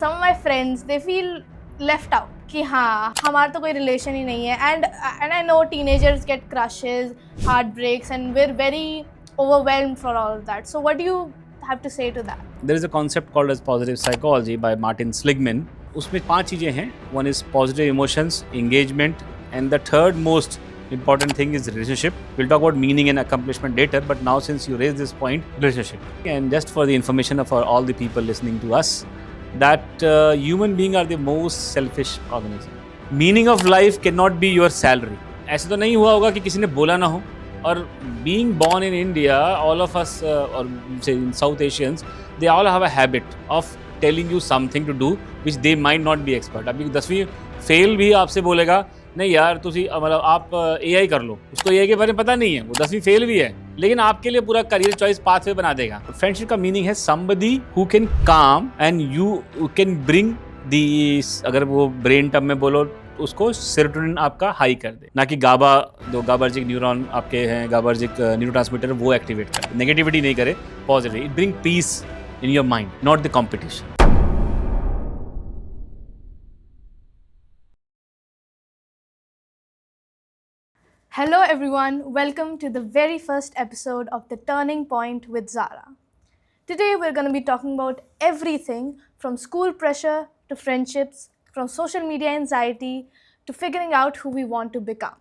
Some of my friends, they feel left out कि हाँ हमारा तो कोई relation ही नहीं है and I know teenagers get crushes, heartbreaks and we're very overwhelmed for all of that. So what do you have to say to that? There is a concept called as positive psychology by Martin Seligman. उसमें 5 चीजें हैं. One is positive emotions, engagement, and the third most important thing is relationship. We'll talk about meaning and accomplishment later, but now since you raised this point, relationship. And just for the information of all the people listening to us, that human beings are the most selfish organism. Meaning of life cannot be your salary. ऐसे तो नहीं हुआ होगा कि किसी ने बोला ना हो. और being born in India, all of us or say in South Asians, they all have a habit of telling you something to do which they might not be expert. अभी 10वीं फेल भी आपसे बोलेगा नहीं यार तुसी मतलब आप AI कर लो, उसको AI के बारे में पता नहीं है, वो 10वीं फेल भी है, लेकिन आपके लिए पूरा करियर चॉइस पाथवे बना देगा. फ्रेंडशिप का मीनिंग है somebody who can calm and you can bring the, अगर वो ब्रेन टर्म में बोलो उसको सेरोटोनिन आपका हाई कर दे, ना कि गाबा जो गाबर्जिक न्यूरॉन आपके हैं, गाबर्जिक न्यूरोट्रांसमीटर वो एक्टिवेट करे, नेगेटिविटी नहीं करे, positive. It bring piece in your mind, not the competition. Hello everyone, welcome to the very first episode of The Turning Point with Zara. Today we're going to be talking about everything from school pressure to friendships, from social media anxiety to figuring out who we want to become.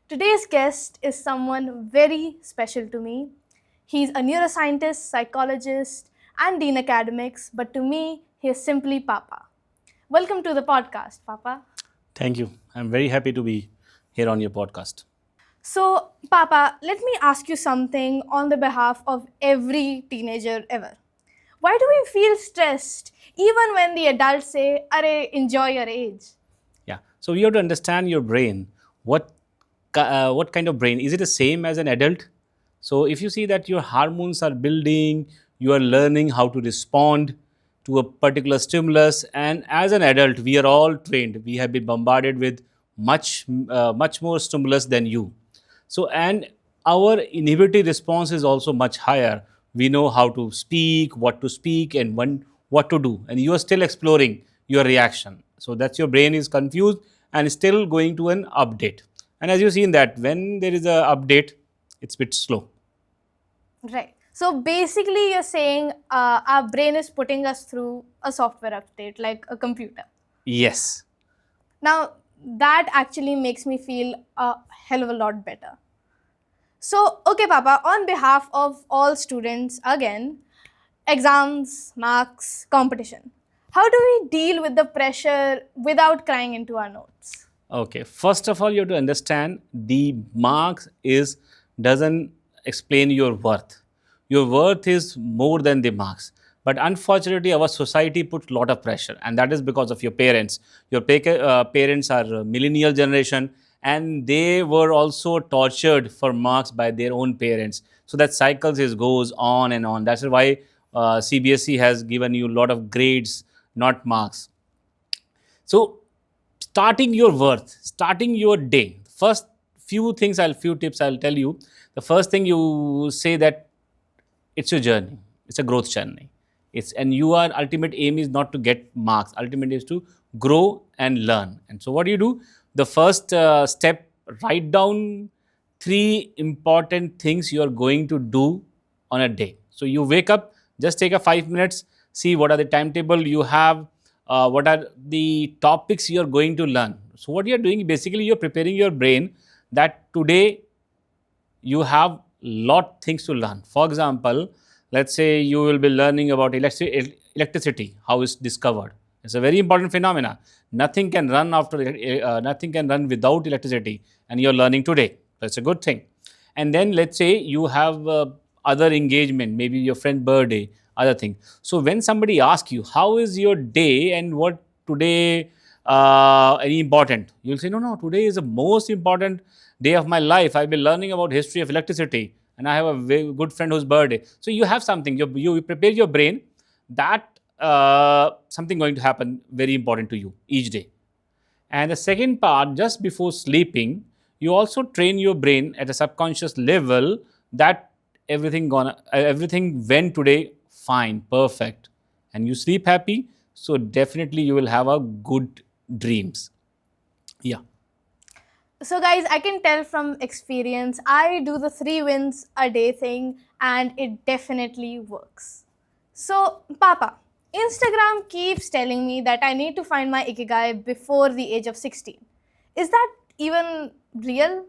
Today's guest is someone very special to me. He's a neuroscientist, psychologist, and Dean Academics, but to me, he is simply Papa. Welcome to the podcast, Papa. Thank you. I'm very happy to be here on your podcast. So, Papa, let me ask you something on the behalf of every teenager ever. Why do we feel stressed even when the adults say, "Arey, enjoy your age"? Yeah. So you have to understand your brain. What kind of brain? Is it the same as an adult? So if you see that your hormones are building, you are learning how to respond to a particular stimulus, and as an adult, we are all trained. We have been bombarded with much more stimulus than you. So and our inhibitory response is also much higher. We know how to speak, what to speak, and when what to do, and you are still exploring your reaction. So that's your brain is confused and still going to an update. And as you've seen that when there is a update, it's a bit slow. Right. So basically, you're saying our brain is putting us through a software update like a computer. Yes. Now, that actually makes me feel a hell of a lot better. So, okay, Papa, on behalf of all students, again, exams, marks, competition, how do we deal with the pressure without crying into our notes? Okay. First of all, you have to understand the marks doesn't explain your worth. Your worth is more than the marks. But unfortunately, our society puts a lot of pressure, and that is because of your parents. Your parents are millennial generation, and they were also tortured for marks by their own parents. So that cycles goes on and on. That's why CBSE has given you a lot of grades, not marks. So starting your worth, starting your day. First few tips I'll tell you. The first thing you say that it's your journey. It's a growth journey. And your ultimate aim is not to get marks. Ultimate is to grow and learn. And so what do? The first step, write down 3 important things you are going to do on a day. So you wake up, just take a 5 minutes, see what are the timetable you have, what are the topics you are going to learn. So what you are doing, basically you are preparing your brain that today you have lot things to learn. For example, let's say you will be learning about electricity, how it's discovered. It's a very important phenomena. Nothing can run nothing can run without electricity, and you're learning today. That's a good thing. And then let's say you have other engagement, maybe your friend's birthday, other thing. So when somebody asks you how is your day and what today any important, you'll say no, today is the most important day of my life. I've been learning about history of electricity, and I have a very good friend whose birthday. So you have something. You prepare your brain that something going to happen very important to you each day. And the second part, just before sleeping, you also train your brain at a subconscious level that everything went today fine, perfect, and you sleep happy. So definitely you will have a good dreams. Yeah. So, guys, I can tell from experience, I do the 3 wins a day thing and it definitely works. So, Papa, Instagram keeps telling me that I need to find my ikigai before the age of 16. Is that even real?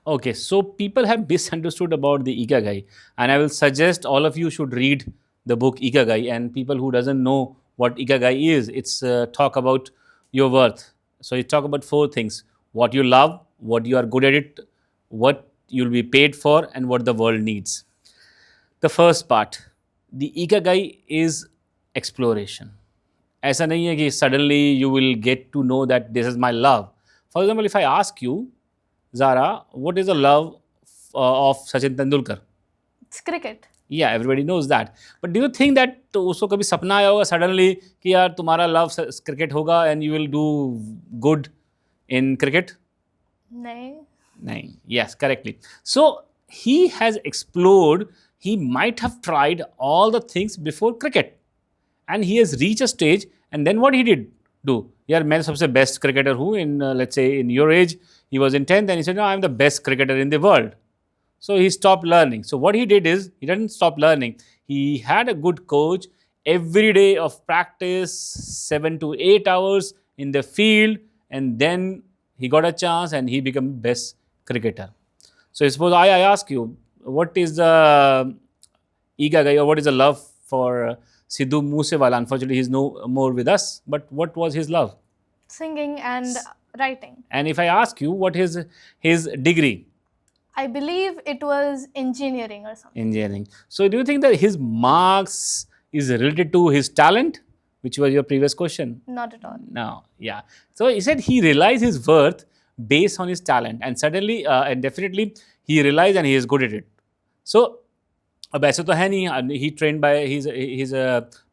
Okay, so people have misunderstood about the Ikigai, and I will suggest all of you should read the book Ikigai. And people who doesn't know what Ikigai is, it's talk about your worth. So it talk about four things: what you love, what you are good at it, what you'll be paid for, and what the world needs. The first part, the Ikigai is exploration. ऐसा नहीं है कि suddenly you will get to know that this is my love. For example, if I ask you, Zara, what is the love of Sachin Tendulkar? It's cricket. Yeah, everybody knows that. But do you think that उसको कभी सपना आया होगा suddenly कि यार तुम्हारा love cricket होगा and you will do good in cricket? Nay. Nahin. Yes, correctly. So he has explored, he might have tried all the things before cricket. And he has reached a stage, and then what he did do? यार मैं सबसे best cricketer हूँ in let's say in your age. He was in 10th and he said, no, I'm the best cricketer in the world. So he stopped learning. So what he did is he didn't stop learning. He had a good coach every day of practice, 7 to 8 hours in the field, and then he got a chance and he became best cricketer. So suppose I ask you, what is the Ikigai or what is the love for Sidhu Moosewala? Unfortunately, he's no more with us. But what was his love? Singing and writing. And if I ask you, what is his degree? I believe it was engineering or something. Engineering. So do you think that his marks is related to his talent, which was your previous question? Not at all. No. Yeah. So he said he realized his worth based on his talent, and suddenly and definitely he realized and he is good at it. So अब ऐसे तो है नहीं, he train by he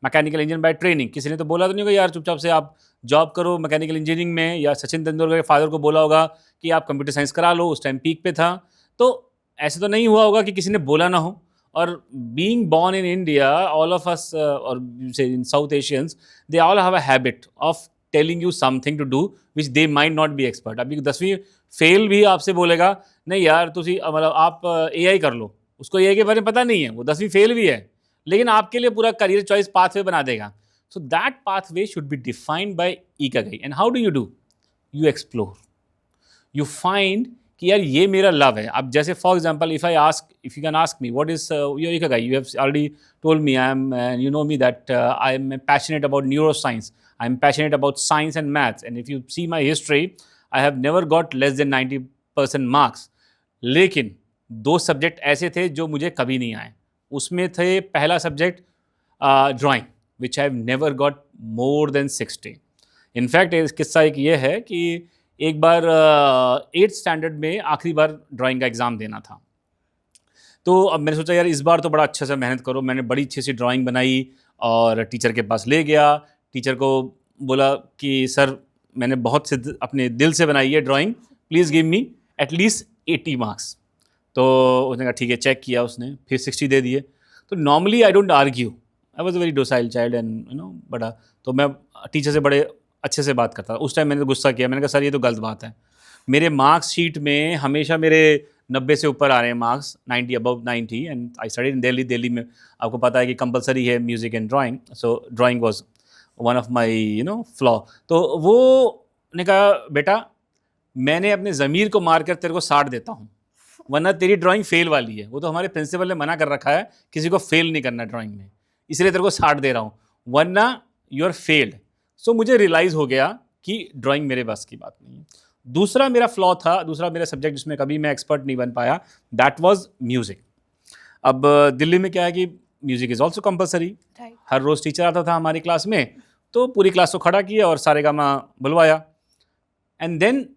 mechanical engineer by training. किसी ने तो बोला तो नहीं होगा यार चुपचाप से आप जॉब करो मैकेनिकल इंजीनियरिंग में, या सचिन तेंदुलकर के फादर को बोला होगा कि आप कंप्यूटर साइंस करा लो, उस टाइम पीक पे था. तो ऐसे तो नहीं हुआ होगा कि किसी ने बोला ना हो. और being born in India, all of us or say in South Asians, they all have a habit of telling you something to do which they might not be expert. अभी 10वीं फेल भी आपसे बोलेगा नहीं यार तुसी मतलब आप AI कर लो, उसको AI के बारे में पता नहीं है, वो 10वीं फेल भी है, लेकिन आपके लिए पूरा करियर चॉइस पाथवे बना देगा. So that pathway should be defined by ikigai. And how do? You explore, you find कि यार ये मेरा लव है. अब जैसे for example if you can ask me what is your ikigai, you have already told me, I am you know me that I am passionate about neuro science, I am passionate about science and maths, and if you see my history I have never got less than 90% marks. लेकिन 2 subject ऐसे थे जो मुझे कभी नहीं आए. उसमें थे पहला subject drawing, which I have never got more than 60. In fact किस्सा एक ये है कि एक बार 8th स्टैंडर्ड में आखिरी बार ड्राइंग का एग्ज़ाम देना था. तो अब मैंने सोचा यार इस बार तो बड़ा अच्छे से मेहनत करो. मैंने बड़ी अच्छी सी ड्राइंग बनाई और टीचर के पास ले गया. टीचर को बोला कि सर मैंने बहुत से अपने दिल से बनाई है drawing, please give me at least 80 marks. तो उसने कहा ठीक है. चेक किया उसने, फिर 60 दे दिए. तो normally I don't argue, I was a very docile child and you know बड़ा. तो मैं टीचर से बड़े अच्छे से बात करता था. उस टाइम मैंने तो गुस्सा किया, मैंने कहा सर ये तो गलत बात है. मेरे मार्क्स शीट में हमेशा मेरे 90 से ऊपर आ रहे हैं marks, 90 above 90. And I study in Delhi में आपको पता है कि कंपलसरी है music and drawing. So drawing was one of my you know flaw. तो वो ने कहा बेटा मैंने अपने ज़मीर को मार कर तेरे को 60 देता हूँ, वरना तेरी ड्राइंग फेल वाली है. वो तो हमारे प्रिंसिपल ने मना कर रखा है किसी को फेल नहीं करना ड्राइंग में, इसलिए तेरे को 60 दे रहा हूँ, वरना यू आर फेल्ड. सो मुझे रियलाइज़ हो गया कि ड्राइंग मेरे बस की बात नहीं है. दूसरा मेरा फ्लॉ था, दूसरा मेरा सब्जेक्ट जिसमें कभी मैं एक्सपर्ट नहीं बन पाया, दैट वाज म्यूज़िक. अब दिल्ली में क्या है कि म्यूज़िक इज़ ऑल्सो कंपलसरी. हर रोज़ टीचर आता था हमारी क्लास में, तो पूरी क्लास को खड़ा किया और सारेगामा बुलवाया. एंड देन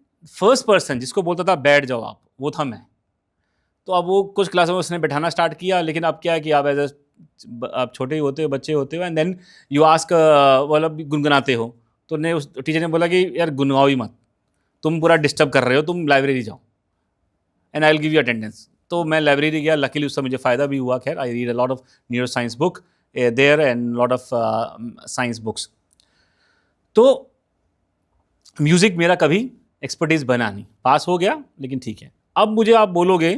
फर्स्ट पर्सन जिसको बोलता था बैठ जाओ आप, वो था मैं. तो अब वो कुछ क्लासों में उसने बैठाना स्टार्ट किया, लेकिन अब क्या है कि आप आप छोटे ही होते हो, बच्चे होते हो, एंड देन यू आस्क मतलब गुनगुनाते हो. तो ने उस टीचर ने बोला कि यार गुनगुनाओ ही मत, तुम पूरा डिस्टर्ब कर रहे हो, तुम लाइब्रेरी जाओ and I will give you attendance. तो मैं लाइब्रेरी गया. लकीली उससे मुझे फ़ायदा भी हुआ. खैर I read a lot of neuro science book there and lot of science books. तो म्यूज़िक मेरा कभी एक्सपर्टीज़ बना नहीं, पास हो गया लेकिन ठीक है। अब मुझे आप बोलोगे,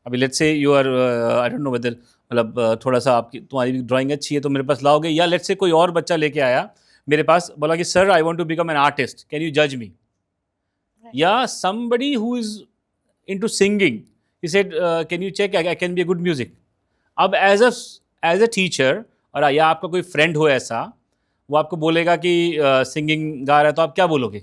अभी let's say you are I don't know whether, मतलब थोड़ा सा आपकी तुम्हारी ड्राइंग अच्छी है तो मेरे पास लाओगे, या लेट्स से कोई और बच्चा लेके आया मेरे पास, बोला कि sir I want to become an artist, can you जज मी? या somebody who is into singing, he said can you check I can be a good music. अब एज अ टीचर, और या आपका कोई फ्रेंड हो ऐसा, वो आपको बोलेगा कि सिंगिंग गा रहा है, तो आप क्या बोलोगे?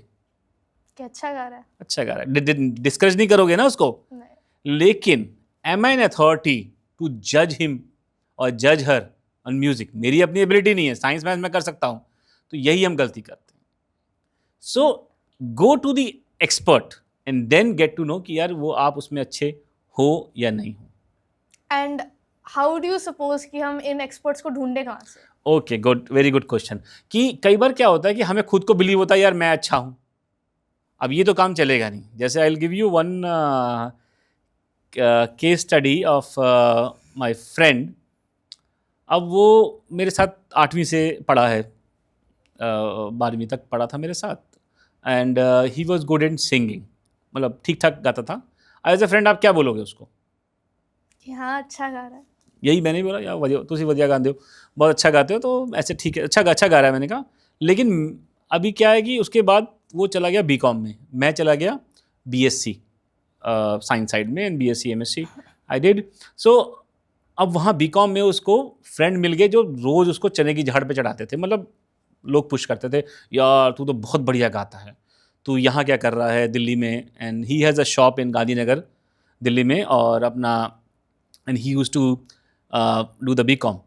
कि अच्छा गा रहा है। अच्छा गा रहा है, डिस्करेज नहीं करोगे ना उसको। नहीं। लेकिन am I an authority to जज हिम और जज हर ऑन म्यूजिक? मेरी अपनी एबिलिटी नहीं है, साइंस मैथ में कर सकता हूँ, तो यही हम गलती करते हैं। So go to the expert and then get to know कि यार वो आप उसमें अच्छे हो या नहीं हो। And how do you suppose कि हम इन एक्सपर्ट्स को ढूंढे कहाँ से? Okay, good, very good question. कि कई बार क्या होता है कि हमें खुद को बिलीव होता है यार मैं अच्छा हूँ, अब ये तो काम चलेगा नहीं। जैसे I will give you one case study of my friend. अब वो मेरे साथ 8वीं से पढ़ा है, 12वीं तक पढ़ा था मेरे साथ, and he was good in singing, मतलब ठीक ठाक गाता था। एज ए फ्रेंड आप क्या बोलोगे उसको? कि हाँ अच्छा गा रहा है। यही मैंने बोला, यार वधिया, तुसी वधिया गाते हो, बहुत अच्छा गाते हो, तो ऐसे ठीक है, अच्छा गा रहा है, मैंने कहा। लेकिन अभी क्या है कि उसके बाद वो चला गया बीकॉम में, मैं चला गया बीएससी साइंस साइड में, and BSc MSc I did. So अब वहाँ बीकॉम में उसको फ्रेंड मिल गए जो रोज़ उसको चने की झाड़ पे चढ़ाते थे, मतलब लोग पुश करते थे, यार तू तो बहुत बढ़िया गाता है, तू यहाँ क्या कर रहा है दिल्ली में? And he has a shop in Gandhinagar Delhi में, और अपना, and he used to do the BCom.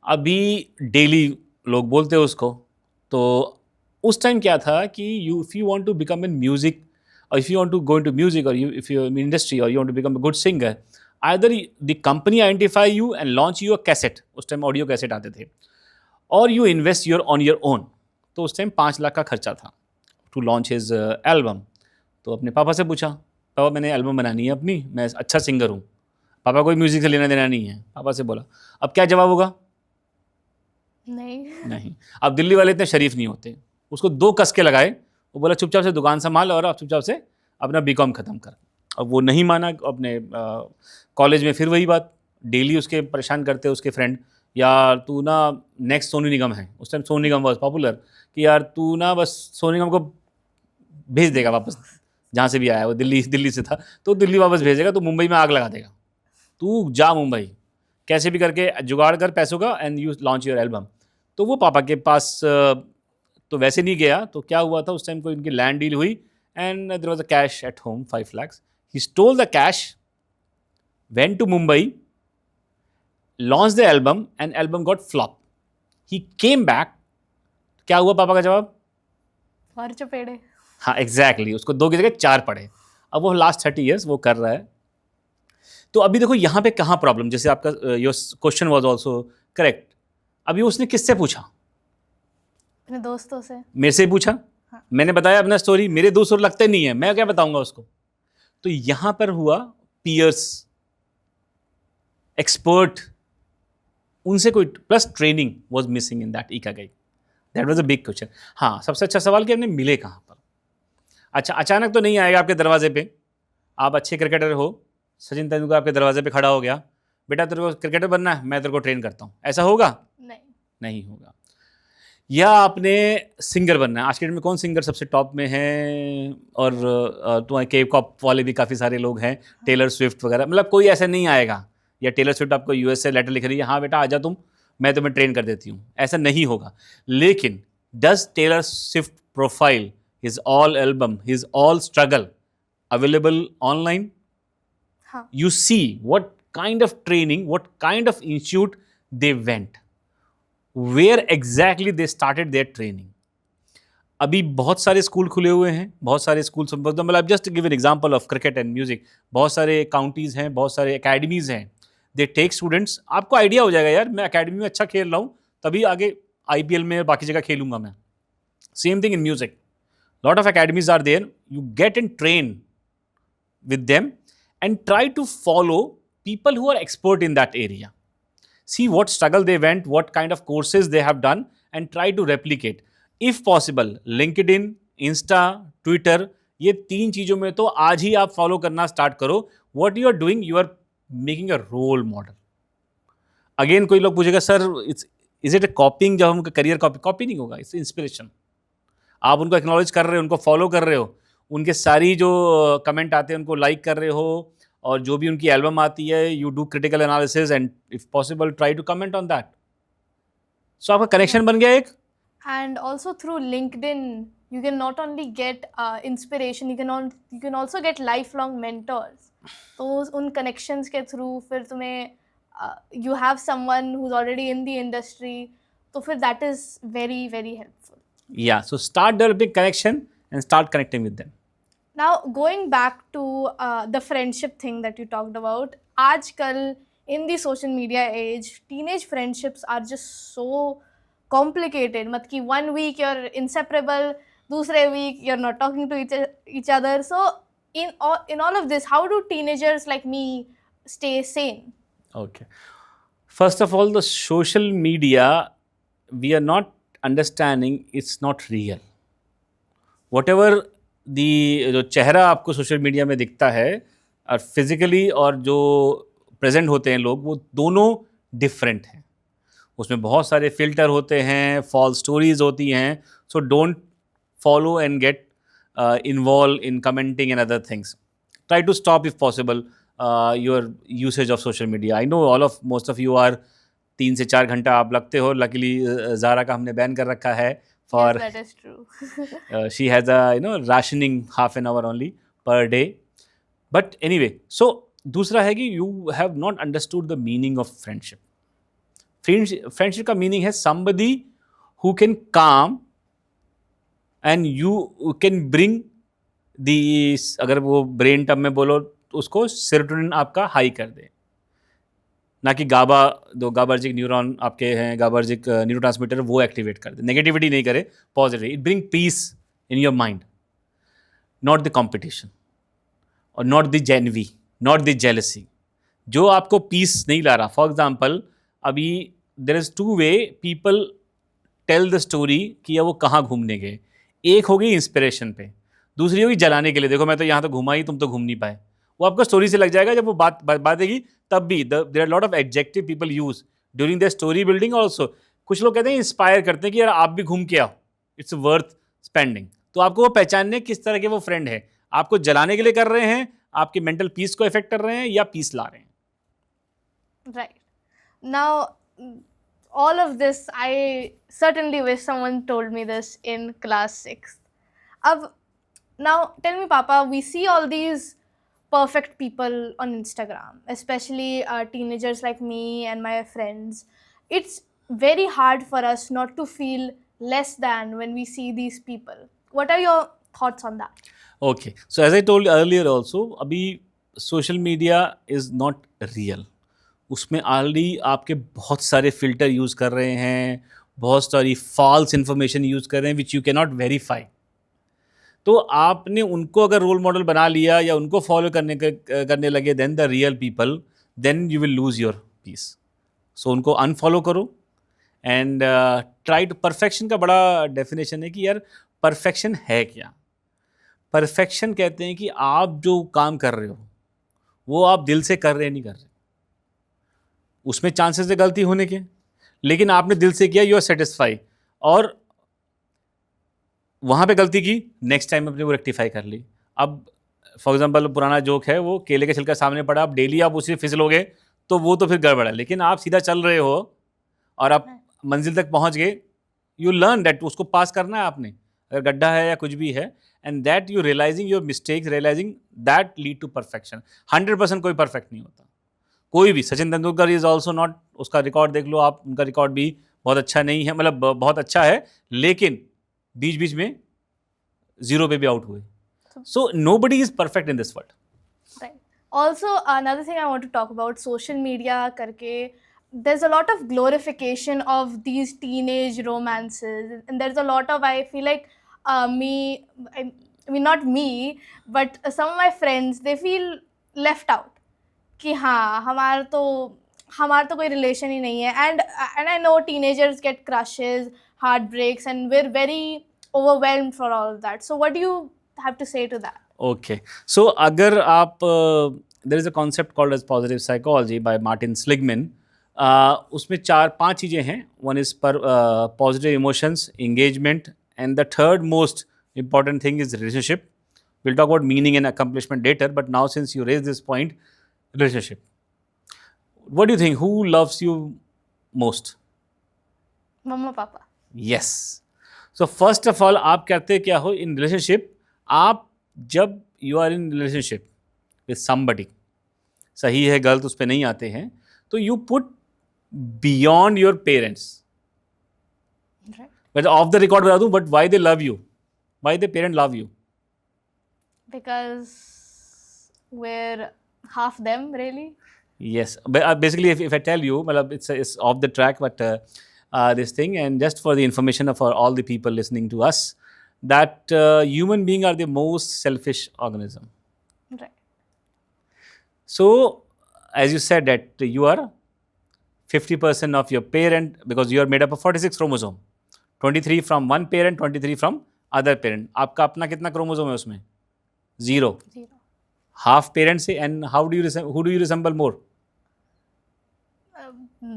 अभी डेली लोग बोलते हैं उसको। तो उस टाइम क्या था कि you if you want to become in music, और if you want to go into music, और you if you in industry, और you want to become a good singer, either the company identify you and launch you a cassette, उस time audio cassette आते थे, और you invest your on your own. तो उस time 5 lakh का खर्चा था टू लॉन्च हिज एल्बम। तो अपने पापा से पूछा, पापा मैंने एल्बम बनानी है अपनी, मैं अच्छा सिंगर हूँ, पापा कोई म्यूज़िक से लेना देना नहीं है। पापा से बोला, अब क्या जवाब होगा? नहीं। अब दिल्ली वाले इतने शरीफ नहीं होते, उसको 2 कस के लगाए, वो बोला चुपचाप से दुकान संभाल और आप चुपचाप से अपना बीकॉम ख़त्म कर। अब वो नहीं माना। अपने कॉलेज में फिर वही बात, डेली उसके परेशान करते उसके फ्रेंड, यार तू ना नेक्स्ट सोनू निगम है, उस time Sonu Nigam was popular, कि यार तू ना बस सोनू निगम को भेज देगा वापस, जहाँ से भी आया वो दिल्ली से था, तो दिल्ली वापस भेजेगा, तो मुंबई में आग लगा देगा, तू जा मुंबई, कैसे भी करके जुगाड़ कर पैसों का, and you launch your album. तो वो पापा के पास तो वैसे नहीं गया। तो क्या हुआ था, उस टाइम कोई इनकी लैंड डील हुई, and there was a cash at home 5 lakhs। He stole the cash, went to Mumbai, launch the album, and album got flop. He came back, क्या हुआ पापा का जवाब? और चपेड़े। हाँ एग्जैक्टली, उसको 2 की जगह 4 पड़े। अब वो लास्ट 30 years वो कर रहा है। तो अभी देखो यहाँ पे कहाँ प्रॉब्लम, जैसे आपका your question was also correct. अभी उसने किससे पूछा? अपने दोस्तों से। मेरे से पूछा। हाँ। मैंने बताया अपना स्टोरी, मेरे दोस्त और लगते नहीं है, मैं क्या बताऊंगा उसको? तो यहाँ पर हुआ पीयर्स, एक्सपर्ट, उनसे कोई, plus training was missing in that ikigai. That was a big question. हाँ, सबसे अच्छा सवाल कि हमने मिले कहाँ पर? अच्छा, अचानक तो नहीं आएगा आपके दरवाजे पे, आप अच्छे क्रिकेटर हो, सचिन तेंदुलकर आपके दरवाजे पे खड़ा हो गया, बेटा तेरे को क्रिकेटर बनना है, मैं तेरे को ट्रेन करता हूँ, ऐसा होगा? नहीं होगा। या आपने सिंगर बनना है, आज के डेट में कौन सिंगर सबसे टॉप में है? और तुम्हारे के पॉप वाले भी काफ़ी सारे लोग हैं, टेलर स्विफ्ट वगैरह, मतलब कोई ऐसा नहीं आएगा, या टेलर स्विफ्ट आपको यूएस से लेटर लिख रही है, हाँ बेटा आजा तुम, मैं तुम्हें ट्रेन कर देती हूँ, ऐसा नहीं होगा। लेकिन does Taylor Swift profile, his all album, his all struggle available online? हाँ। You see what kind of training, what kind of institute they went, where exactly they started their training. अभी बहुत सारे स्कूल खुले हुए हैं, बहुत सारे school, मतलब just give an example of cricket and music, बहुत सारे काउंटीज़ हैं, बहुत सारे एकेडमीज़ हैं, दे टेक स्टूडेंट्स। आपको आइडिया हो जाएगा यार, मैं अकेडमी में अच्छा खेल रहा हूँ, तभी आगे आईपीएल में बाकी जगह खेलूंगा मैं। Same thing in music, lot of academies are there, you get and train with them and try to follow people who are expert in that area. See what struggle they went, what kind of courses they have done, and try to replicate. If possible LinkedIn, Insta, Twitter, ये 3 चीजों में तो आज ही आप follow करना start करो. What you are doing, you are making a role model. Again कोई लोग पूछेगा sir it's is it a copying, जब हम करियर कॉपी नहीं होगा, इट्स इंस्पिरेशन. आप उनको एक्नॉलेज कर रहे हो, उनको फॉलो कर रहे हो, उनके सारी जो कमेंट आते हैं उनको लाइक कर रहे हो, और जो भी उनकी एल्बम आती है you do critical analysis and if possible try to comment on that. So आपका कनेक्शन बन गया एक. And also through LinkedIn, you can not only get inspiration, you can also get lifelong mentors. तो उन connections के through फिर तुम्हें you have someone who's already in the industry, तो फिर that is very very helpful. Yeah, so start developing connection and start connecting with them. Now going back to the friendship thing that you talked about, आजकल in the social media age, teenage friendships are just so complicated. मतलब कि one week you're inseparable, दूसरे week you're not talking to each other. So in all of this, how do teenagers like me stay sane? Okay. First of all, the social media, we are not understanding it's not real. Whatever जो चेहरा आपको social media में दिखता है और physically और जो present होते हैं लोग, वो दोनों डिफरेंट हैं. उसमें बहुत सारे फिल्टर होते हैं, फॉल्स स्टोरीज होती हैं. So don't follow and get involve in commenting and other things. Try to stop if possible your usage of social media. I know all of most of you are 3 से 4 घंटा आप लगते हो. Luckily Zaara का हमने ban कर रखा है for Yes, that is true. She has a rationing half an hour only per day. But anyway, so दूसरा है कि you have not understood the meaning of friendship. Friendship का meaning है somebody who can calm and you can bring the, अगर वो brain term में बोलो उसको serotonin आपका high कर दे. ना कि गाबार्जिक न्यूरॉन आपके हैं, गाबार्जिक न्यूरोट्रांसमीटर वो एक्टिवेट कर दे, नेगेटिविटी नहीं करे, positive. It bring peace in your mind, not the competition और not the envy, not the jealousy जो आपको पीस नहीं ला रहा. फॉर एग्जाम्पल, अभी there is 2 way people tell the story कि वो कहाँ घूमने गए. एक हो गई इंस्पिरेशन पे, दूसरी होगी जलाने के लिए. देखो मैं तो यहाँ तो घुमा ही, तुम तो घूम नहीं पाए. वो आपको स्टोरी से लग जाएगा. जब वो बात देगी तब भी there are lot of adjective people use during the story building also. कुछ लोग कहते हैं इंस्पायर करते हैं कि यार आप भी घूम के आओ, इट्स वर्थ स्पेंडिंग. तो आपको वो पहचानने किस तरह के वो फ्रेंड है. आपको जलाने के लिए कर रहे हैं, आपके मेंटल पीस को इफेक्ट कर रहे हैं, या पीस ला रहे हैं. Right. Now, all of this, I certainly wish someone told me this in class 6. Now, tell me, Papa, we see all these perfect people on Instagram, especially teenagers like me and my friends. It's very hard for us not to feel less than when we see these people. What are your thoughts on that? Okay, so as I told earlier also, अभी social media is not real. उसमें already आपके बहुत सारे filter use कर रहे हैं, बहुत सारी फॉल्स इन्फॉर्मेशन यूज़ कर रहे हैं which you can not verify. तो आपने उनको अगर रोल मॉडल बना लिया या उनको फॉलो करने लगे, then the real people, then you will lose your peace. So उनको अनफॉलो करो एंड ट्राई टू. परफेक्शन का बड़ा डेफिनेशन है कि यार परफेक्शन है क्या. परफेक्शन कहते हैं कि आप जो काम कर रहे हो वो आप दिल से कर रहे नहीं कर रहे. उसमें चांसेस है गलती होने के, लेकिन आपने दिल से किया, यू आर सेटिस्फाई. और वहाँ पे गलती की, नेक्स्ट टाइम अपने वो रेक्टिफाई कर ली. अब फॉर एग्जांपल पुराना जोक है, वो केले के छिलका सामने पड़ा, आप डेली आप उसी फिसलोगे तो वो तो फिर गड़बड़ है. लेकिन आप सीधा चल रहे हो और आप मंजिल तक पहुँच गए, यू लर्न दैट उसको पास करना है आपने, अगर गड्ढा है या कुछ भी है. And that you realizing your mistakes, realizing that lead to perfection. 100% कोई परफेक्ट नहीं होता, कोई भी. Sachin Tendulkar is also not, उसका रिकॉर्ड देख लो आप, उनका रिकॉर्ड भी बहुत अच्छा नहीं है, मतलब बहुत अच्छा है, लेकिन बीच बीच में 0 पे भी आउट हुए. सो nobody is perfect in this world. Right. Also, another thing I want to talk about, social media करके, there's a lot of glorification of these teenage romances, and there's a lot of, I feel like I mean not me, but some of my friends, they feel left out. कि हाँ हमारा तो कोई relation ही नहीं है. And I know teenagers get crushes, heartbreaks, and we're very overwhelmed for all of that. So, what do you have to say to that? Okay. So अगर आप there is a concept called as positive psychology by Martin Seligman. उसमें 4-5 चीज़ें हैं. One is positive emotions, engagement, and the third most important thing is relationship. We'll talk about meaning and accomplishment later, but now since you raised this point, relationship. What do you think? Who loves you most? Mama, Papa. Yes. So first of all, आप करते क्या हो in relationship? आप जब you are in relationship with somebody, सही है गलत उस पर नहीं आते हैं, तो you put beyond your parents. Right. But off the record बता दूं, but why they love you? Why the parent love you? Because we're half them, really. Yes. But basically, if I tell you, well, it's off the track, but this thing, and just for the information of all the people listening to us, that human beings are the most selfish organism. Right. So, as you said, that you are 50% of your parent because you are made up of 46 chromosome. 23 from one parent, 23 from other parent. आपका अपना कितना chromosome है उसमें? Zero. Half parents से, and who do you resemble more?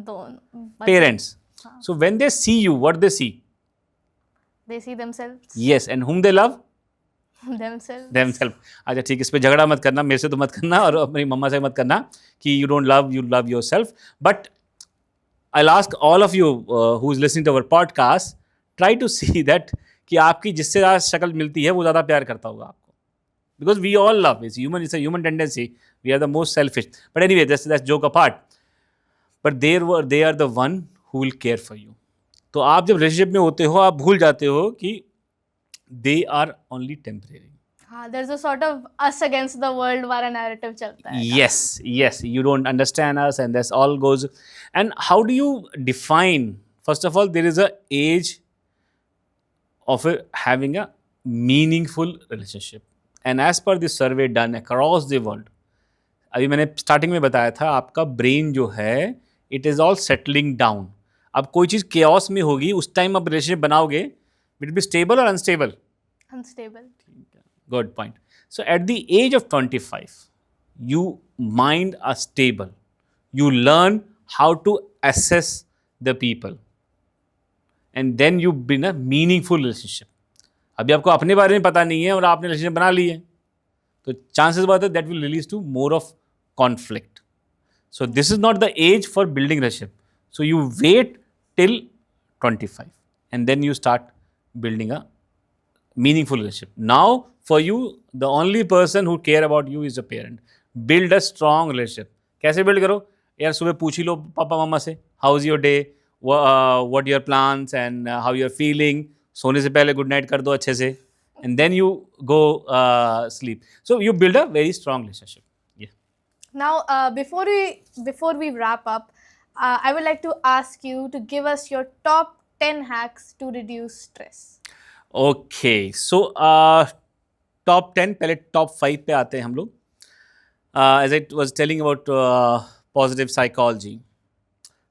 Don't. Parents. So when they see you, what they see? They see themselves. Yes, and whom they love? Themselves. Themselves. अच्छा ठीक, इस पे झगड़ा मत करना, मेरे से तो मत करना और अपनी मम्मा से मत करना कि you don't love, you love yourself. But I'll ask all of you who is listening to our podcast, try to see that कि आपकी जिससे ज़्यादा शक्ल मिलती है वो ज़्यादा प्यार करता होगा आपको. Because we all love, it's a human tendency. We are the most selfish. But anyway, that's joke apart. But they are the one who will care for you. तो आप जब रिलेशनशिप में होते हो आप भूल जाते हो कि they are only temporary. There's a sort of us against the world वाला narrative चलता है. Yes, you don't understand us and that's all goes. And how do you define? First of all, there is a age of having a meaningful relationship. And as per the survey done across the world, अभी मैंने starting में बताया था आपका brain जो है it is all settling down. अब कोई चीज़ केओस में होगी उस टाइम आप रिलेशनशिप बनाओगे, विल बी स्टेबल और unstable? Unstable. Good point. So at the age of 25, you mind are stable. You learn how to assess the people. And then you bring a meaningful relationship. अभी आपको अपने बारे में पता नहीं है और आपने रिलेशनशिप बना ली है, तो चांसेस बहुत है that will release to more of conflict. So this is not the age for building relationship. So you wait till 25 and then you start building a meaningful relationship. Now for you, the only person who care about you is a parent. Build a strong relationship. कैसे build करो यार? सुबह पूछ ही लो पापा मम्मा से, how is your day, what your plans and how you're feeling. सोने से पहले गुड नाइट कर दो अच्छे से, and then you go sleep. So you build a very strong relationship. Yeah. Now, before we wrap up, I would like to ask you to give us your top 10 hacks to reduce stress. Okay, so top 10, पहले top 5 पे आते हैं हम लोग. As I was telling about positive psychology,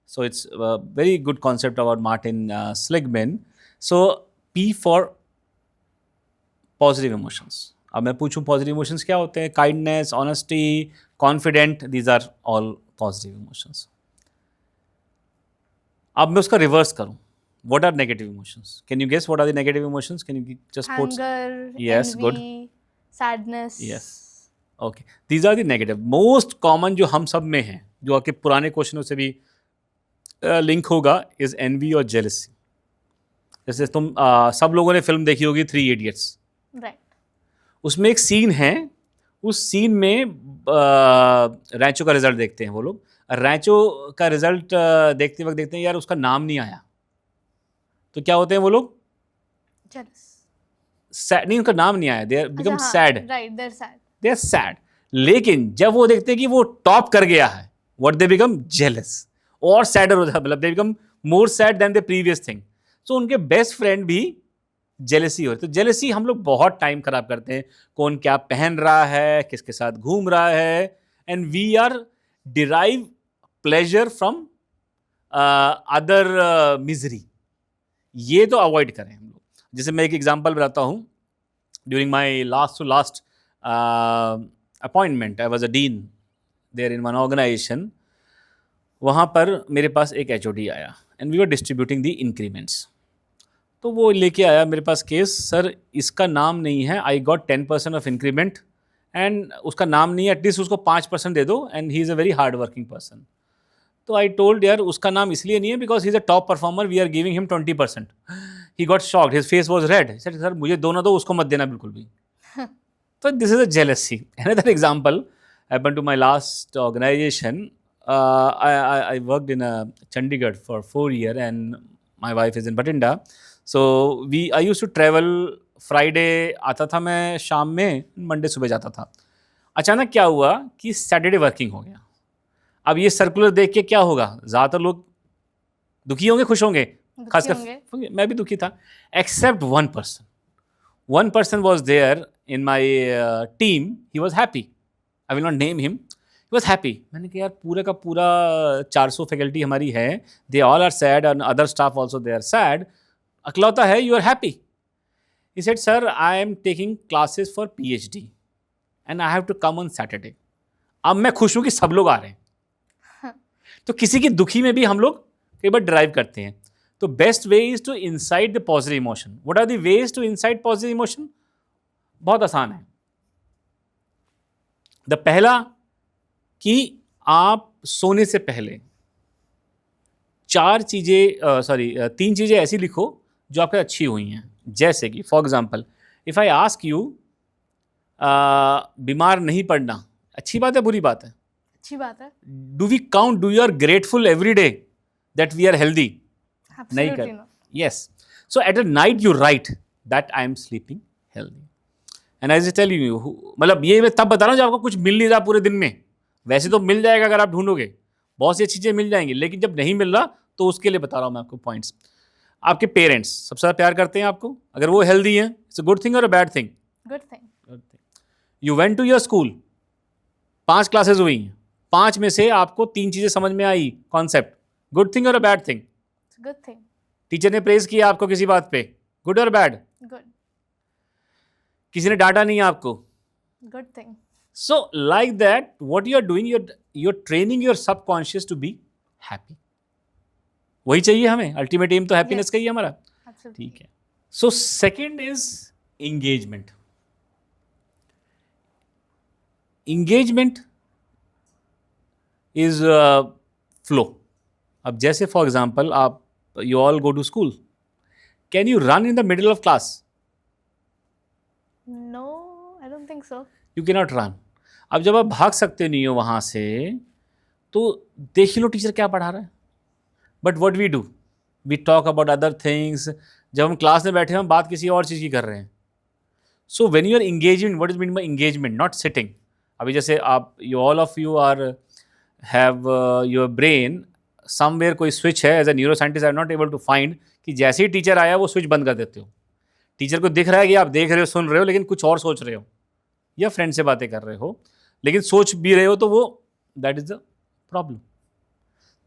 so it's a very good concept about Martin Seligman. So P for positive emotions. अब मैं पूछूं positive emotions क्या होते हैं? Kindness, honesty, confident, these are all positive emotions. अब मैं उसका reverse करूं, what are negative emotions? Can you guess what are the negative emotions? Can you just quote? Anger, Yes, envy, good. sadness. Yes. Okay. These are the negative. Most common जो हम सब में हैं, जो आपके पुराने क्वेश्चनों से भी लिंक होगा, is envy और jealousy. जैसे तुम सब लोगों ने फिल्म देखी होगी 3 Idiots. Right. उसमें एक सीन है, उस सीन में रैंचो का रिजल्ट देखते हैं वो लोग. रैंचो का रिजल्ट देखते वक्त देखते हैं यार उसका नाम नहीं आया, तो क्या होते हैं वो लोग? Jealous. सैड. नहीं, उनका नाम नहीं आया, they become sad. Right, they're sad. They are sad. लेकिन जब वो देखते हैं कि वो टॉप कर गया है, व्हाट दे बिकम? जेलस. और सैडर हो जाता है, मतलब they become more sad than the previous thing. So उनके बेस्ट फ्रेंड भी जेलसी हो रही. तो जेलसी हम लोग बहुत टाइम खराब करते हैं, कौन क्या पहन रहा है, किसके साथ घूम रहा है, and we are derive pleasure from other misery. ये तो अवॉइड करें हम लोग. जैसे मैं एक एग्जांपल बताता हूँ. During my last to last appointment I was a dean there in one organization. वहाँ पर मेरे पास एक एचओडी आया and we were distributing the increments. तो वो लेके आया मेरे पास केस, सर इसका नाम नहीं है, I got 10% of increment and उसका नाम नहीं है, एटलीस्ट उसको 5% दे दो and he is a very hard working person. तो आई टोल्ड यार उसका नाम इसलिए नहीं है because he is a top performer, we are giving him 20%. He got shocked, his face was red. Sir मुझे दो ना दो, उसको मत देना बिल्कुल भी. So this is a jealousy. Another example happened to my last organization. I worked in Chandigarh for 4 years, and my wife is in Batinda. So I used to travel. Friday आता था मैं शाम में, मंडे सुबह जाता था. अचानक क्या हुआ कि सैटरडे वर्किंग हो गया. अब ये सर्कुलर देख के क्या होगा, ज़्यादातर लोग दुखी होंगे, खुश होंगे, खासकर मैं भी दुखी था. Except one person was there in my team. He was happy. I will not name him. He was happy. मैंने कहा यार पूरे का पूरा 400 फैकल्टी हमारी है, they all are sad and other staff also they are sad. अकलौता है you are happy. He said, sir, I am taking classes for PhD and I have to come on Saturday. अब मैं खुश हूँ कि सब लोग आ रहे हैं. तो किसी की दुखी में भी हम लोग कई बार ड्राइव करते हैं. तो best way is to incite the positive emotion. What are the ways to incite positive emotion? बहुत आसान है. द पहला कि आप सोने से पहले तीन चीजें ऐसी लिखो जो आपके अच्छी हुई हैं. जैसे कि for example if I ask you, बीमार नहीं पड़ना अच्छी बात है, बुरी बात है? अच्छी बात है. Do you are grateful every day that we are healthy? नहीं कर. Yes. So at a night you write that I am sleeping healthy. And I tell you, मतलब ये मैं तब बता रहा हूँ जब आपको कुछ मिल नहीं रहा पूरे दिन में. वैसे तो मिल जाएगा अगर आप ढूंढोगे, बहुत सी चीज़ें मिल जाएंगी, लेकिन जब नहीं मिल रहा तो उसके लिए बता रहा हूँ मैं आपको पॉइंट्स. आपके पेरेंट्स सबसे ज़्यादा प्यार करते हैं आपको, अगर वो हेल्दी हैं, इट्स अ गुड थिंग और a bad thing? Good thing. You went to your school, 5 classes हुई, 5 में से आपको 3 चीज़ें समझ में आई कॉन्सेप्ट, गुड थिंग और a bad thing? Good thing. Teacher ने प्रेज किया आपको किसी बात पे, गुड और बैड? गुड. किसी ने डांटा नहीं आपको, good thing. So like that what you are doing, you are training your subconscious to be happy. वही चाहिए हमें, अल्टीमेट एम तो हैप्पीनेस का ही है हमारा. ठीक है. So second is engagement. Engagement is flow. अब जैसे फॉर एग्जाम्पल आप you all go to school, can you run in the middle of class? No, I don't think so. You cannot run. अब जब आप भाग सकते नहीं हो वहाँ से, तो देख लो टीचर क्या पढ़ा रहा है. But what we do, we talk about other things. जब हम क्लास में बैठे हैं हम बात किसी और चीज़ की कर रहे हैं. So when you are engaging, what is meant by engagement? Not sitting. अभी जैसे आप all of you are have your brain somewhere कोई स्विच है. As a neuroscientist I am not able to find कि जैसे ही teacher आया वो switch बंद कर देते हो. टीचर को दिख रहा है कि आप देख रहे हो, सुन रहे हो, लेकिन कुछ और सोच रहे हो या फ्रेंड से बातें कर रहे हो, लेकिन सोच भी रहे हो, तो वो दैट इज द प्रॉब्लम.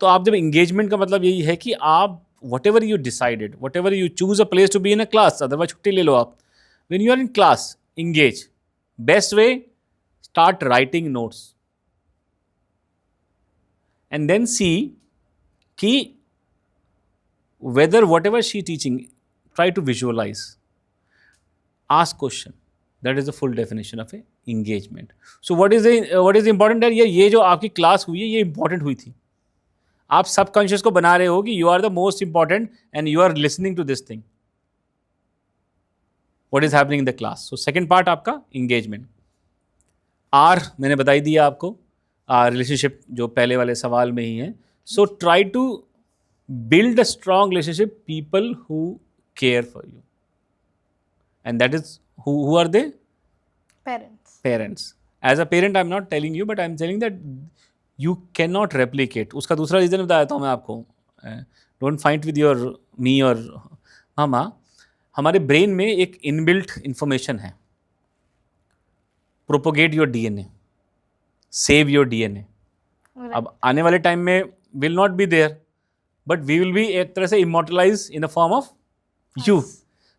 तो आप जब इंगेजमेंट का मतलब यही है कि आप whatever you decided, whatever you choose a place to be in a class, otherwise छुट्टी ले लो आप. When you are in class, engage. Best way, start writing notes and then see कि whether whatever she teaching, try to visualize, ask question. That is the full definition of a engagement. So what is the important है? ये जो आपकी class हुई है ये important हुई थी. आप सबकॉन्शियस को बना रहे हो कि you are the most important and you are listening to this thing. What is happening in the class? So second part आपका engagement. R मैंने बताई दिया आपको, relationship जो पहले वाले सवाल में ही है. So try to build a strong relationship, people who care for you, and that is who are they? Parents. As a parent I'm not telling you, but I'm telling that you cannot replicate. उसका दूसरा reason बताया था मैं आपको. Don't fight with your me or mama. हमारे brain में एक inbuilt information है. Propagate your DNA, save your DNA. अब आने वाले टाइम में will not be there, but we will be एक तरह से immortalize in the form of you.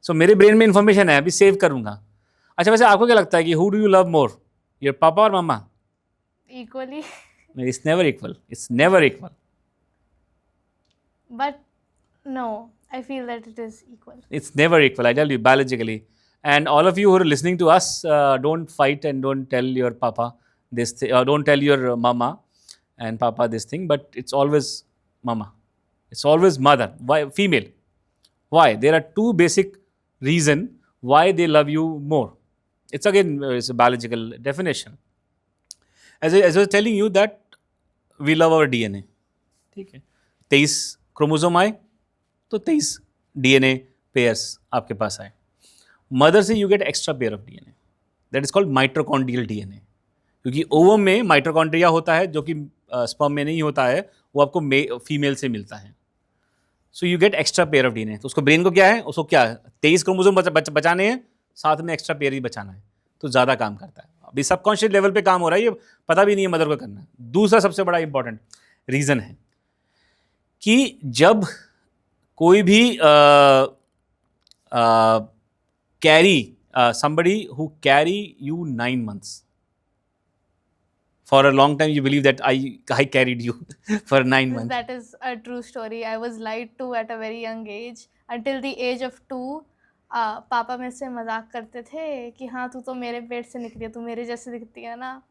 So मेरे ब्रेन में इंफॉर्मेशन है, अभी सेव करूंगा. अच्छा, वैसे आपको क्या लगता है कि who do you love more, your पापा और मम्मा? Equally. It's never equal, it's never equal. But no, I feel that it is equal. It's never equal, I tell you, biologically. And all of you who are listening to us, don't fight and don't tell your papa this thing, or don't tell your mama and papa this thing, but it's always mama. It's always mother. Why female? Why? There are two basic reason why they love you more. It's again, it's a biological definition. As I was telling you that we love our DNA. ठीक है, 23 chromosome आए तो 23 DNA pairs आपके पास आए. Mother से you get extra pair of DNA, that is called mitochondrial DNA. क्योंकि ovum में mitochondria होता है जो कि स्पर्म में नहीं होता है, वो आपको फीमेल से मिलता है. So you get extra pair of DNA. तो उसको ब्रेन को क्या है, उसको क्या है, 23 क्रोमोसोम बचाने हैं, साथ में एक्स्ट्रा पेयर ही बचाना है, तो ज़्यादा काम करता है. अभी सबकॉन्शियस लेवल पे काम हो रहा है, ये पता भी नहीं है मदर को करना है. दूसरा सबसे बड़ा इंपॉर्टेंट रीज़न है कि जब कोई भी carry somebody who carry you 9 months, for a long time you believe that I carried you for 9 months. That is a true story. I was lied to at a very young age. Until the age of 2, पापा मेरे से मजाक करते थे कि हाँ तू तो मेरे पेट से निकली है, तू मेरे जैसे दिखती है ना.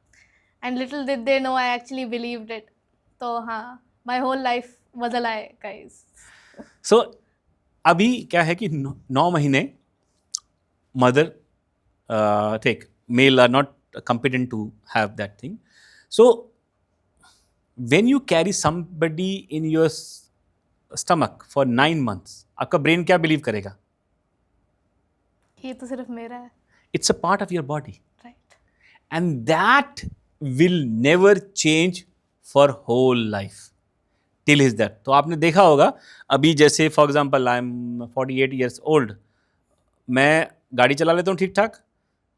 And little did they know I actually believed it. तो हाँ, my whole life was a lie, guys. So अभी क्या है कि 9 महीने mother take male are not competent to have that thing. So when you carry somebody in your stomach for 9 months, आपका brain क्या believe करेगा? ये तो सिर्फ मेरा है. It's a part of your body. Right. And that will never change for whole life till his death. तो आपने देखा होगा अभी जैसे for example I am 48 years old, मैं गाड़ी चला लेता हूँ ठीक ठाक.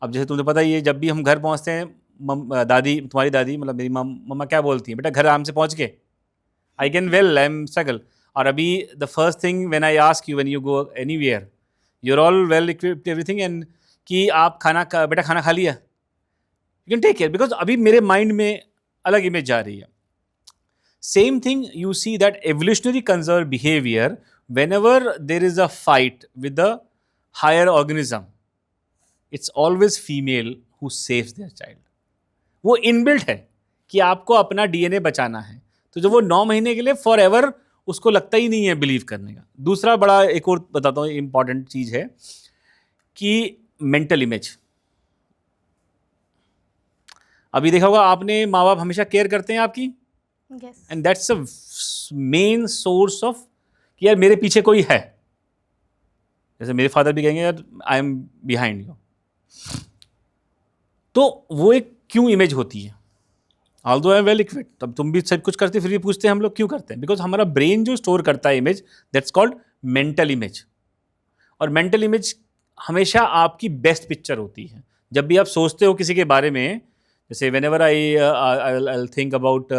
अब जैसे तुम्हें पता ही है, जब भी हम घर पहुँचते हैं, दादी, तुम्हारी दादी मतलब मेरी मम्मा क्या बोलती है, बेटा घर आराम से पहुँच के, I can well, I am struggle. और अभी the first thing when I ask you when you go anywhere, you are all well equipped everything, and कि आप बेटा खाना खा लिया, you can take care, because अभी मेरे माइंड में अलग इमेज जा रही है. Same thing you see that evolutionary conserve behaviour whenever there is a fight with the higher organism, it's always female who saves their child. वो inbuilt है कि आपको अपना डीएनए बचाना है, तो जब वो 9 महीने के लिए फॉर एवर उसको लगता ही नहीं है बिलीव करने का. दूसरा बड़ा एक और बताता हूँ इंपॉर्टेंट चीज़ है कि मेंटल इमेज. अभी देखा होगा आपने, माँ बाप हमेशा केयर करते हैं आपकी, and that's a main source of कि यार मेरे पीछे कोई है. जैसे मेरे फादर भी कहेंगे यार आई एम बिहाइंड यू. तो वो एक क्यों इमेज होती है, although I am well equipped, तब तुम भी सब कुछ करते फिर भी पूछते हैं हम लोग क्यों करते हैं, बिकॉज हमारा ब्रेन जो स्टोर करता है image, that's called mental image. और मेंटल इमेज हमेशा आपकी बेस्ट पिक्चर होती है. जब भी आप सोचते हो किसी के बारे में, जैसे when ever I think about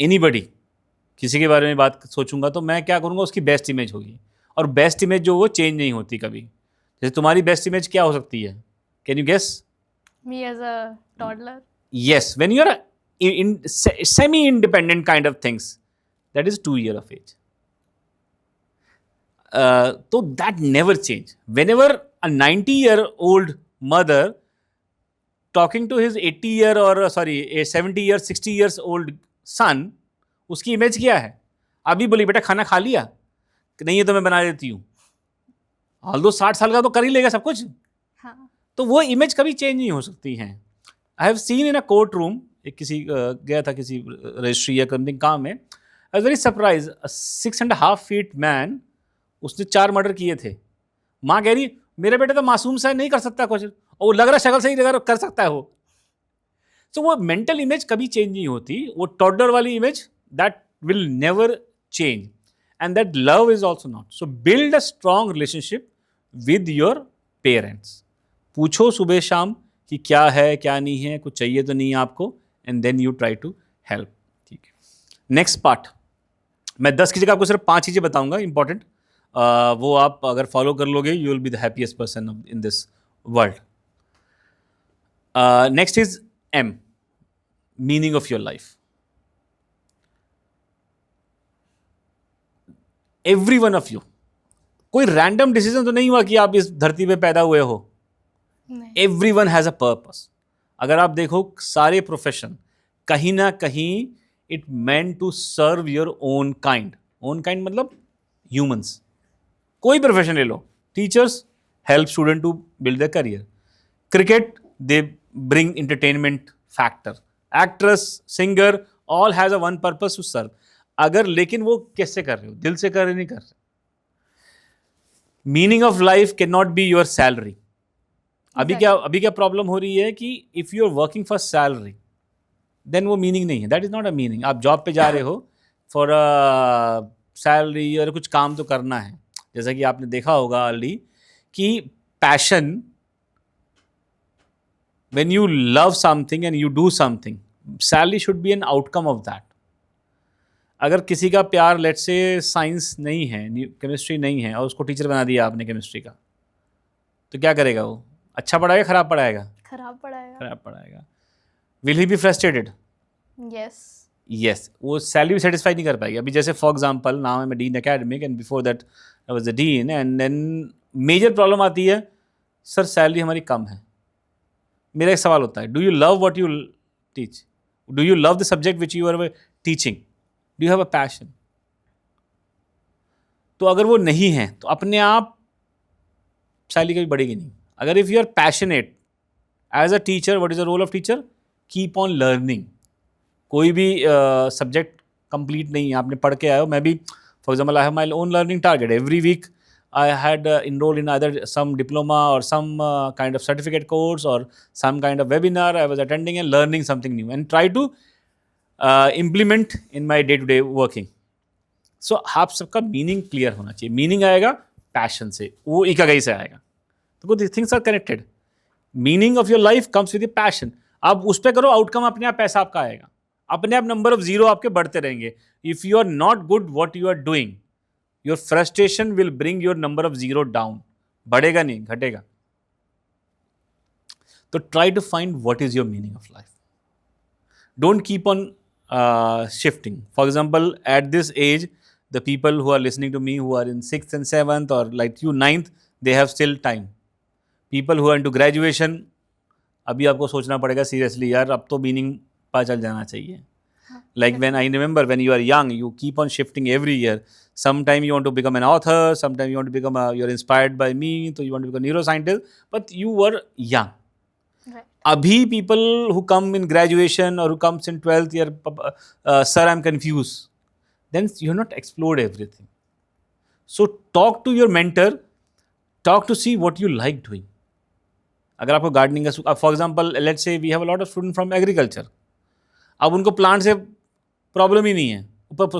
anybody, किसी के बारे में बात सोचूंगा तो मैं क्या करूँगा, उसकी बेस्ट इमेज होगी. और बेस्ट इमेज जो वो चेंज नहीं होती कभी. जैसे तुम्हारी बेस्ट इमेज क्या हो सकती है, can you guess? Me as a toddler. Yes, when you are in semi-independent kind of things, that is 2 years of age. So that never change. Whenever a 90-year-old mother talking to his 80-year or a 70-year, 60 years old son, उसकी image क्या है? अभी बोली बेटा खाना खा लिया, नहीं है तो मैं बना देती हूँ. ऑल्दो 60 साल का तो कर ही लेगा सब कुछ. हाँ. तो वो इमेज कभी चेंज नहीं हो सकती हैं. I have seen in a court room, एक किसी गया था किसी रजिस्ट्री या समथिंग काम में, I was very surprise, 6.5 feet man, उसने 4 मर्डर किए थे. माँ कह रही मेरा बेटा तो मासूम सा नहीं कर सकता कुछ, और वो लग रहा शक्ल से ही लग कर सकता है वो. सो वो मेंटल इमेज कभी चेंज नहीं होती. वो टॉडलर वाली image that will never change, and that love is also not. So build a strong relationship with your parents. पूछो सुबह शाम कि क्या है क्या नहीं है, कुछ चाहिए तो नहीं है आपको, and then you try to help. ठीक है, नेक्स्ट पार्ट. मैं 10 की जगह आपको सिर्फ 5 चीज़ें बताऊंगा इंपॉर्टेंट. वो आप अगर फॉलो कर लोगे, you will be the happiest person in this world. Next is M, meaning of your life. Every one of you, कोई रैंडम डिसीजन तो नहीं हुआ कि आप इस धरती पे पैदा हुए हो. Everyone has a purpose. अगर आप देखो सारे प्रोफेशन कहीं ना कहीं it meant to serve your own kind. Own kind मतलब ह्यूमंस. कोई प्रोफेशन ले लो, teachers help student to build the career. Cricket they bring entertainment factor. Actress, singer, all has a one purpose to serve. अगर लेकिन वो कैसे कर रहे हो, दिल से कर रहे नहीं कर रहे. Meaning of life can not be your salary. अभी क्या प्रॉब्लम हो रही है कि if you are working for salary then वो मीनिंग नहीं है. That is not a meaning. आप जॉब पे जा रहे हो फॉर सैलरी और कुछ काम तो करना है. जैसा कि आपने देखा होगा अर्ली कि passion, when you love something and you do something, salary should be an outcome of that. अगर किसी का प्यार लेट्स से साइंस नहीं है, केमिस्ट्री नहीं है, और उसको टीचर बना दिया आपने केमिस्ट्री का, तो क्या करेगा वो? अच्छा पढ़ाएगा, खराब पढ़ाएगा? खराब पढ़ाएगा. खराब पढ़ाएगा. Will he be frustrated? Yes. वो सैलरी सेटिस्फाई नहीं कर पाएगी. अभी जैसे for example now I am dean academic and before that I was the dean, and then major problem आती है, सर सैलरी हमारी कम है. मेरा एक सवाल होता है, do you love what you teach? Do you love the subject which you are teaching? Do you have a passion? तो अगर वो नहीं है तो अपने आप सैलरी कभी बढ़ेगी नहीं. अगर if you are passionate as a teacher, what is the role of teacher? Keep on learning. कोई भी सब्जेक्ट कंप्लीट नहीं है, आपने पढ़ के आए हो. मैं भी for example I have my own learning target. Every week I had enrolled in either some diploma or some kind of certificate course or some kind of webinar I was attending and learning something new and try to implement in my day-to-day working. So आप सबका meaning clear होना चाहिए. Meaning आएगा passion से, वो इकागाई से आएगा. तो these things are connected. Meaning of your life comes with passion. आप उस पर करो, आउटकम अपने आप पैसा आपका आएगा. अपने आप नंबर ऑफ जीरो आपके बढ़ते रहेंगे. If you are not good what you are doing, your frustration will bring your number of zero down. बढ़ेगा नहीं, घटेगा. तो try to find what is your meaning of life. Don't keep on shifting. For example, at this age, the people who are listening to me who are in 6th and 7th or like you 9th, they have still time. People who are into graduation, अभी आपको सोचना पड़ेगा seriously, यार अब तो meaning पता चल जाना चाहिए. Like when I remember when you are young, you keep on shifting every year. Sometime you want to become an author, sometime you want to become you're inspired by me, so you want to become a neuroscientist, but you were young. Right. Abhi people who come in graduation or who comes in 12th year, sir, I'm confused. Then you're not explored everything. So talk to your mentor, talk to see what you like doing. अगर आपको gardening का, for example let's say we have a lot of student from agriculture. अब उनको plant से problem ही नहीं है,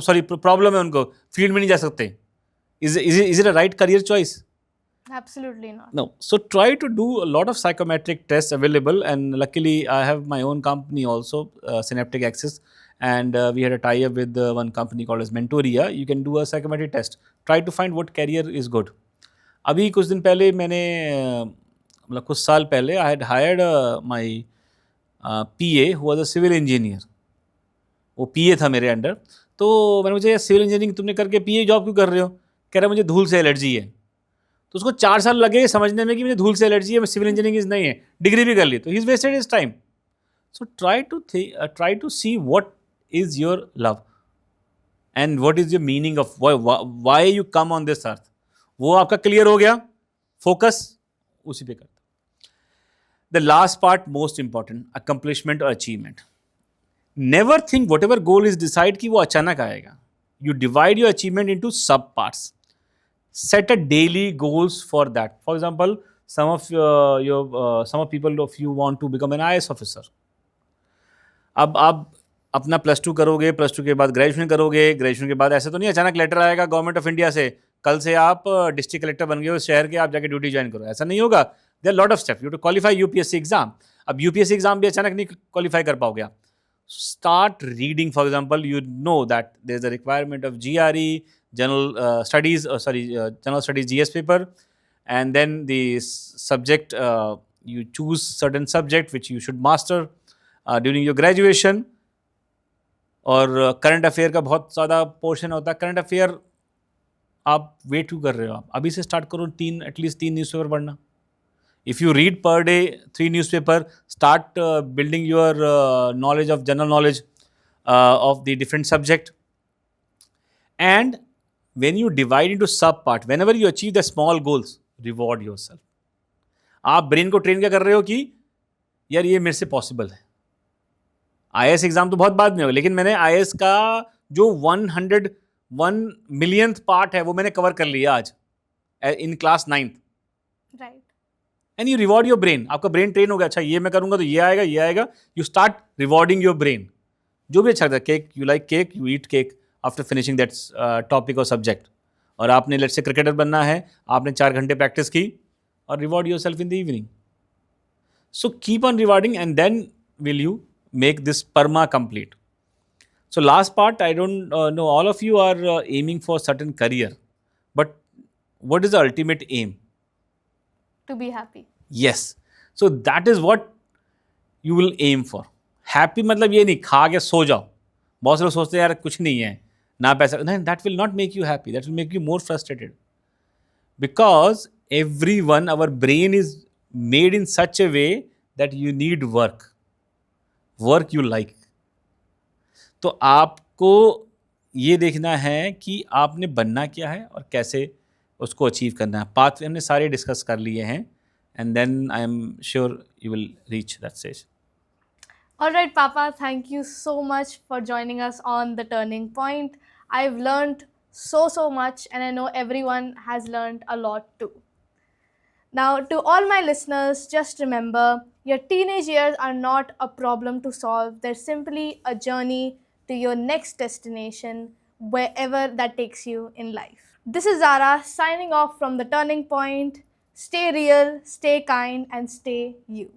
sorry problem है उनको, फील्ड में नहीं जा सकते. Is it a right career choice? Absolutely not. No. So try to do a lot of psychometric tests available, and luckily I have my own company also, Synaptic Access, and we had a tie-up with one company called as Mentoria. You can do a psychometric test. Try to find what career is good. अभी कुछ दिन पहले मैंने मतलब कुछ साल पहले I had hired my PA who was a civil engineer. वो PA था मेरे अंडर. तो मैंने मुझे सिविल इंजीनियरिंग तुमने करके PA जॉब क्यों कर रहे हो? कह रहा मुझे धूल से एलर्जी है. तो उसको 4 साल लगे समझने में कि मुझे धूल से एलर्जी है, मैं सिविल इंजीनियरिंग नहीं है, डिग्री भी कर ली. तो he is wasted his time. So try to see what is your love and what is your meaning of why you come on this earth. वो आपका क्लियर हो गया, फोकस उसी पे करता. The last part most important, accomplishment और achievement. Never think whatever goal is decide कि वो अचानक आएगा. You divide your achievement into sub parts. Set a daily goals for that. For example, some of people of you want to become an IAS officer. अब आप अपना +2 करोगे, +2 के बाद ग्रेजुएशन करोगे, ग्रेजुएशन के बाद ऐसे तो नहीं अचानक लेटर आएगा गवर्नमेंट ऑफ इंडिया से, कल से आप डिस्ट्रिक्ट कलेक्टर बन गए उस शहर के, आप जाके ड्यूटी ज्वाइन करो. ऐसा नहीं होगा. There are lot of steps. You to qualify UPSC exam. अब UPSC एग्जाम भी अचानक नहीं क्वालिफाई कर पाओगे आप. Start reading. For example, you know that there is a requirement of GRE, general studies GS paper, and then the subject, you choose certain subject which you should master during your graduation. और current affair का बहुत ज़्यादा portion होता है. Current affair आप wait क्यों कर रहे हो? आप अभी से स्टार्ट करो, एटलीस्ट 3 न्यूज़पेपर पढ़ना. If you read per day 3 newspaper, start building your knowledge of general knowledge of the different subject. And when you divide into sub part, whenever you achieve the small goals, reward yourself. आप brain को train क्या कर रहे हो कि यार ये मेरे से पॉसिबल है. IAS एग्जाम तो बहुत बाद में होगा, लेकिन मैंने IAS का जो 101 मिलियंथ पार्ट है वो मैंने कवर कर लिया आज in class 9th. Right. And you reward your brain. आपका ब्रेन ट्रेन हो गया, अच्छा ये मैं करूंगा तो ये आएगा. You start rewarding your brain. जो भी अच्छा लगता है, cake, you like cake, you eat cake after finishing that topic और सब्जेक्ट. और आपने लेट्स से क्रिकेटर बनना है, आपने 4 घंटे प्रैक्टिस की, और reward yourself in the evening. So keep on rewarding and then will you make this perma complete. So last part, I don't know, all of you are aiming for certain career, but what is the ultimate aim? To be happy. Yes. So that is what you will aim for. Happy मतलब ये नहीं खा के सो जाओ. बहुत से लोग सोचते हैं यार कुछ नहीं है ना पैसा. नहीं, that will not make you happy. That will make you more frustrated. Because everyone, our brain is made in such a way that you need work. Work you like. तो आपको ये देखना है कि आपने बनना क्या है और कैसे उसको अचीव करना है. पाथ हमने सारे डिस्कस कर लिए हैं, and then I am sure you will reach that stage. All right, Papa, thank you so much for joining us on The Turning Point. I've learned so much, and I know everyone has learned a lot too. Now, to all my listeners, just remember, your teenage years are not a problem to solve. They're simply a journey to your next destination, wherever that takes you in life. This is Zara signing off from The Turning Point. Stay real, stay kind, and stay you.